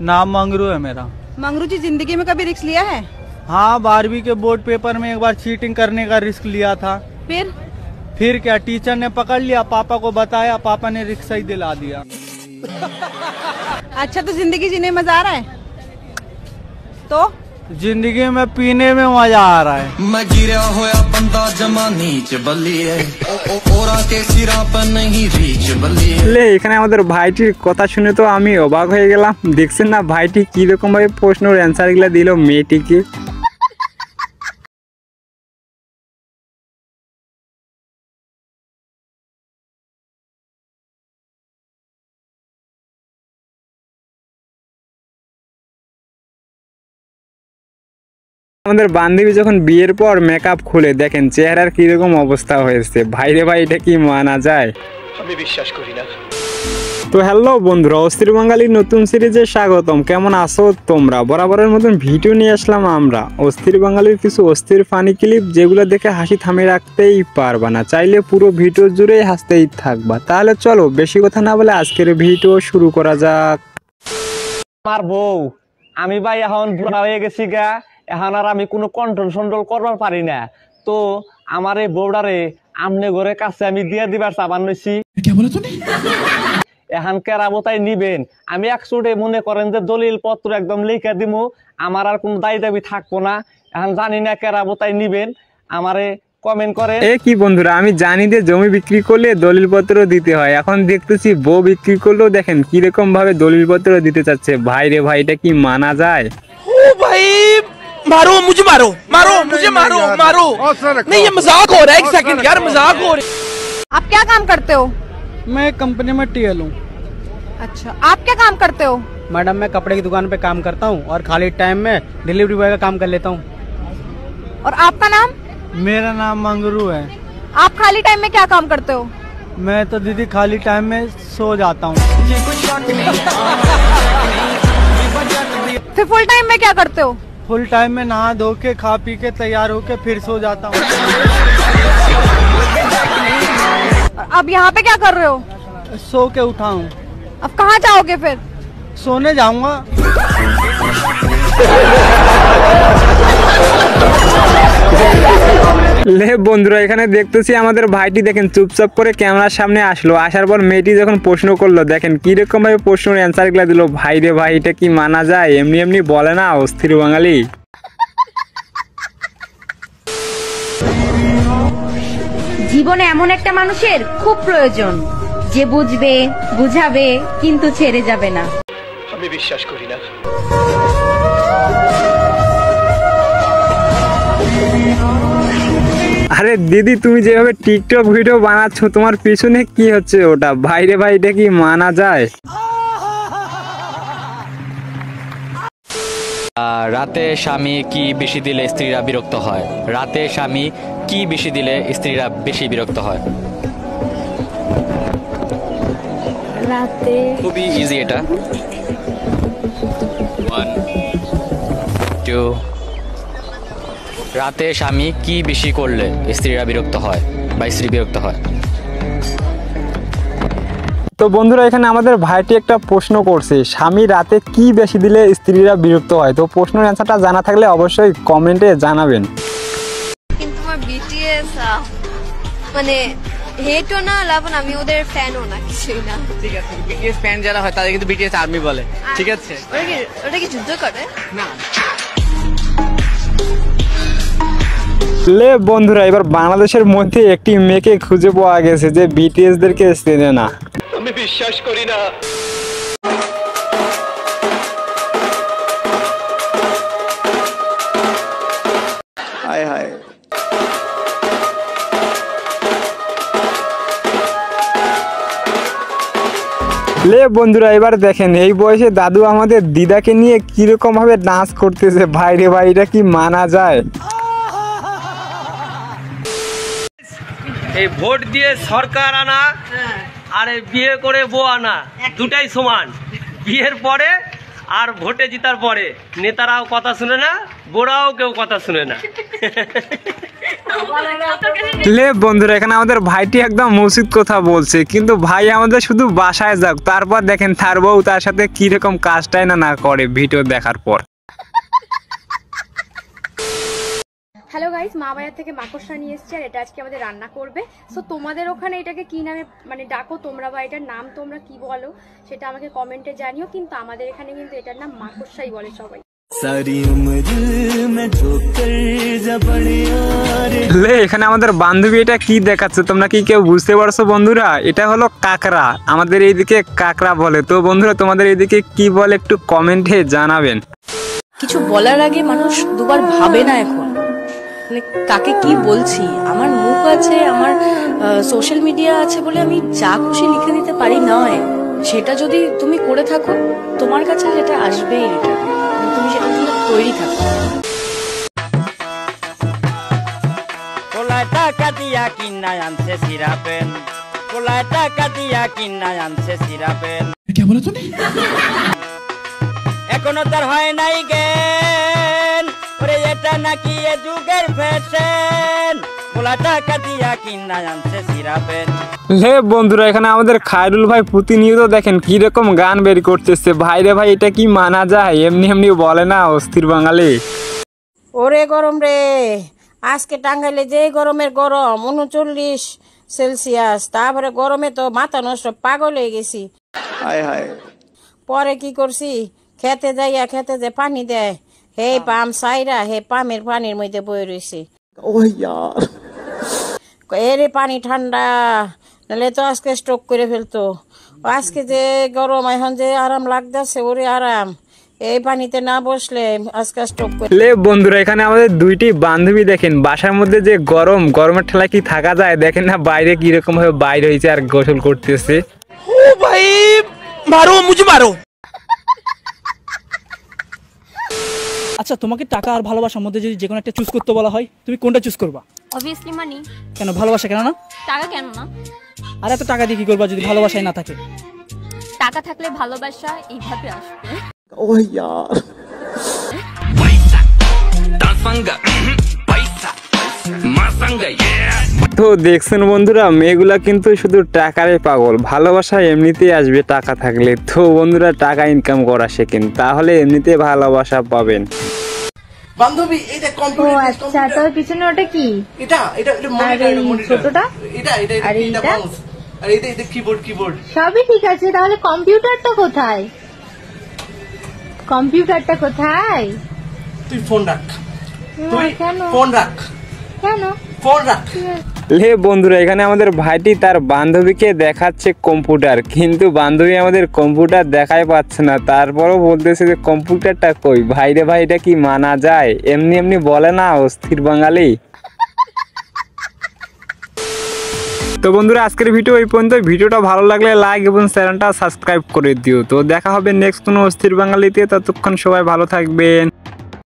नाम मंगरू है मेरा। मंगरू जी, जिंदगी में कभी रिस्क लिया है? हाँ, 12वीं के बोर्ड पेपर में एक बार चीटिंग करने का रिस्क लिया था। फिर क्या, टीचर ने पकड़ लिया, पापा को बताया, पापा ने रिस्क ही दिला दिया। अच्छा, तो जिंदगी जीने में मजा आ रहा है? तो जिंदगी में पीने में मजा आ रहा है। मैं गिरा होया बंदा जमा नीच बलिए ओरा के सिरा पर नहीं रीच बलिए। ले এখানে আমাদের ভাইটির কথা শুনে তো আমি অবাক হয়ে গেলাম। দেখছেন না ভাইটি কি রকম ভাবে প্রশ্নের অ্যানসারগুলো দিল মেয়েটিকে। আমাদের বান্ধবী যখন বিয়ের পর মেকআপ খুলে দেখেন চেহারার কি রকম অবস্থা হয়েছে। ভাইরে ভাই, এটা কি মানা যায়? আমি বিশ্বাস করি না। তো হ্যালো বন্ধুরা, অস্থির বাঙালির নতুন সিরিজে স্বাগতম। কেমন আছো তোমরা? বরাবরের মতন ভিডিও নিয়ে আসলাম আমরা। অস্থির বাঙালির কিছু অস্থির ফানি ক্লিপ, যেগুলো দেখে হাসি থামিয়ে রাখতেই পারবা না, চাইলে পুরো ভিডিও জুড়ে হাসতেই থাকবা। তাহলে চলো বেশি কথা না বলে আজকের ভিডিও শুরু করা যাক। আমার বউ, আমি ভাই এখন বুড়া হয়ে গেছি গা, এখন আর আমি কোনো কন্ট্রোল করবার পারি না। তো আমার এই বউডারে আমনে ঘরে কাছে আমি দিয়ে দিবার চাবান নইছি। এখন কেরাবতাই নিবেন, আমি একচুটে মনে করেন যে দলিল পত্র একদম লিখে দিমু, আমার আর কোনো দায়ী দাবি থাকবো না। এখন জানি না কেরাবতাই নিবেন, আমারে কমেন্ট করেন। এ কি বন্ধুরা, আমি জানি যে জমি বিক্রি করলে দলিল পত্র দিতে হয়, এখন দেখতেছি বউ বিক্রি করলেও দেখেন কিরকম ভাবে দলিল পত্র দিতে চাচ্ছে। ভাই রে ভাই, এটা কি মানা যায়? ও ভাই, मारो मुझे, मारो मारो मुझे, मारो मारो। नहीं, ये मजाक हो रहा है। एक सेकंड यार, मजाक हो रहा है। आप क्या काम करते हो? मैं कंपनी में टीएल हूँ। अच्छा, आप क्या काम करते हो? मैडम, मैं कपड़े की दुकान पे काम करता हूँ और खाली टाइम में डिलीवरी बॉय का काम कर लेता हूँ। और आपका नाम? मेरा नाम मंगरू है। आप खाली टाइम में क्या काम करते हो? मैं तो दीदी खाली टाइम में सो जाता हूँ। फिर फुल टाइम में क्या करते हो? फुल टाइम में नहा धो के खा पी के तैयार होके फिर सो जाता हूँ। अब यहाँ पे क्या कर रहे हो? सो के उठा हूँ। अब कहाँ जाओगे फिर? सोने जाऊंगा। লে বন্ধুরা, এখানে দেখতেছি আমাদের ভাইটি দেখেন চুপচাপ করে ক্যামেরার সামনে আসলো। আসার পর মেয়েটি যখন প্রশ্ন করলো, দেখেন কিরকম ভাবে প্রশ্নের অ্যান্সার গুলা দিল। ভাই রে ভাই, এটা কি মানা যায়? এমনি এমনি বলে না অস্থির বাঙালি। জীবনে এমন একটা মানুষের খুব প্রয়োজন, যে বুঝবে, বুঝাবে, কিন্তু ছেড়ে যাবে না। আমি বিশ্বাস করি না। আরে দিদি, তুমি যেভাবে টিকটক ভিডিও বানাচ্ছ, তোমার পিছনে কি হচ্ছে ওটা? ভাই রে ভাই, এটা কি মানা যায়? রাতে স্বামী কি বেশি দিলে স্ত্রীরা বিরক্ত হয়? রাতে স্বামী কি বেশি দিলে স্ত্রীরা বেশি বিরক্ত হয়? রাতে খুবই ইজি এটা। 1 2। রাতে স্বামী কি বেশি করলে স্ত্রীরা বিরক্ত হয় বা স্ত্রী বিরক্ত হয়? তো বন্ধুরা, এখানে আমাদের ভাইটি একটা প্রশ্ন করছে, স্বামী রাতে কি বেশি দিলে স্ত্রীরা বিরক্ত হয়। তো প্রশ্নের অ্যান্সারটা জানা থাকলে অবশ্যই কমেন্টে জানাবেন। কিন্তু আমার বিটিএস মানে হেটও না, লাভ না, আমি ওদের ফ্যানও না, কিছুই না। ঠিক আছে, বিটিএস ফ্যান যারা হয় তাদের কিন্তু বিটিএস আর্মি বলে। ঠিক আছে, ওটা কি যুদ্ধ করে না? লে বন্ধুরা, এবার বাংলাদেশের মধ্যে একটি মেয়েকে খুঁজে পাওয়া গেছে যে বিটিএস দেরকে চেনে না। আমি বিশ্বাস করি না। हाय हाय। লে বন্ধুরা, এবার দেখেন এই বয়সে দাদু আমাদের দিদাকে নিয়ে কিরকম ভাবে ডান্স করতেছে। ভাই রে ভাই, এটা কি মানা যায়? এই ভোট দিয়ে সরকার আনা আর বিয়ে করে বউ আনা দুটাই সমান। বিয়ের পরে আর ভোটে জিতার পরে নেতারাও কথা শুনে না, গোড়াও কেউ কথা শুনে না। লে বন্ধুরা, এখানে আমাদের ভাইটি একদম মসজিদ কথা বলছে, কিন্তু ভাই আমাদের শুধু বাসায় যাক, তারপর দেখেন তার বউ তার সাথে কিরকম কাজটাই না করে ভিডিও দেখার পর। হ্যালো গাইস, মা বাজার থেকে মাকড়সা নিয়ে এসেছি আর এটা আজকে আমাদের রান্না করবে। সো তোমাদের ওখানে এটাকে কি নামে মানে ডাকো তোমরা, বা এটার নাম তোমরা কি বলো সেটা আমাকে কমেন্টে জানিও। কিন্তু আমাদের এখানে কিন্তু এটার নাম মাকড়সাই বলে সবাই। লে এখানে আমাদের বান্ধবী এটা কি দেখাচ্ছে, তোমরা কি কেউ বুঝতে পারছো বন্ধুরা? এটা হলো কাকড়া, আমাদের এইদিকে কাকড়া বলে। তো বন্ধুরা তোমাদের এইদিকে কি বলে একটু কমেন্টে জানাবেন। কিছু বলার আগে মানুষ দুবার ভাবে না এখন, মানে কাকে কি বলছি। আমার মুখ আছে, আমার সোশ্যাল মিডিয়া আছে বলে আমি যা খুশি লিখে দিতে পারি নয়। সেটা যদি তুমি করে থাকো তোমার কাছে সেটা আসবেই, তুমি সেটার জন্য তৈরি থাকো। পোলায় টাকা দিয়া কিনা আনছে সিরাপেন, পোলায় টাকা দিয়া কিনা আনছে সিরাপেন। क्या बोला तूने? এখনো তার হয় নাই জ্ঞান, ওরে এটা নাকি এ যুগের ফ্যাশন, পোলায় টাকা দিয়া কিনা আনছে সিরাপেন। লে বন্ধুরা, এখানে আমাদের খায়রুল ভাই প্রতিনিয়ত দেখেন কিরকম গান বের করতেছে। ভাইরে ভাই, এটা কি মানা যায়? এমনি এমনি বলে না অস্থির বাঙালি। ওরে গরম রে, আজকে টাঙ্গাইলে যে গরমের গরম 39 সেলসিয়াস, তারপরে গরমে তো মাথা নষ্ট, পাগল হয়ে গেছি। পরে কি করছি, খেতে যাইয়া খেতে যে পানি দেয়, হে পাম সাইরা হে পামের পানির মধ্যে বয়ে রয়েছে। এরে পানি ঠান্ডা, নাহলে তো আজকে স্ট্রোক করে ফেলতো। আজকে যে গরম, এখন যে আরাম লাগতেছে, ওরে আরাম, এই পানিতে না বসলে আজকে স্ট্রোক করে। লে বন্ধুরা, এখানে আমাদের দুইটি বান্ধবী দেখেন বাসার মধ্যে যে গরম, গরমের ঠেলায় কি থাকা যায়? দেখেন না বাইরে কিরকম ভাবে বাইরে হয়েছে আর গোসল করতেছে। ও ভাই মারো, মুঝে মারো। আচ্ছা, তোমাকে টাকা আর ভালোবাসার মধ্যে যদি যে কোনো একটা চুজ করতে বলা হয়, তুমি কোনটা চুজ করবা? অবভিয়াসলি মানি। কেন ভালোবাসা কেন না? টাকা কেন না? আর এত টাকা দিয়ে কি করবা যদি ভালোবাসাই না থাকে? টাকা থাকলে ভালোবাসা এইভাবে আসবে। ও यार তো দেখছেন বন্ধুরা, মেয়েগুলা কিন্তু শুধু টাকারই পাগল, ভালোবাসা এমনিতেই আসবে টাকা থাকলে। তো বন্ধুরা, টাকা ইনকাম করা শেখেন, তাহলে এমনিতে ভালোবাসা পাবেন। বান্ধবী, এটা কম্পিউটার। আচ্ছা, তোর পিছনে ওটা কি? এটা এটা এটা মনিটর, ছোটটা এটা এটা এটা মাউস, আর এটা এটা কিবোর্ড। সবই ঠিক আছে, তাহলে কম্পিউটারটা কোথায়? কম্পিউটারটা কোথায়? তুই ফোন রাখ, তুই কেন ফোন রাখ, কেন ফোন রাখ। লে বন্ধুরা, এখানে আমাদের ভাইটি তার বান্ধবীকে দেখাচ্ছে কম্পিউটার, কিন্তু বান্ধবী আমাদের কম্পিউটার দেখাই পাচ্ছে না। তারপরও বলতেছে যে কম্পিউটারটা কই? ভাইরে ভাই, এটা কি মানা যায়? এমনি এমনি বলে না অস্থির বাঙালি। তো বন্ধুরা, আজকের ভিডিও এই পর্যন্ত। ভিডিওটা ভালো লাগলে লাইক এবং চ্যানেলটা সাবস্ক্রাইব করে দিও। তো দেখা হবে নেক্সট কোনো অস্থির বাঙালিতে, ততক্ষণ সবাই ভালো থাকবেন।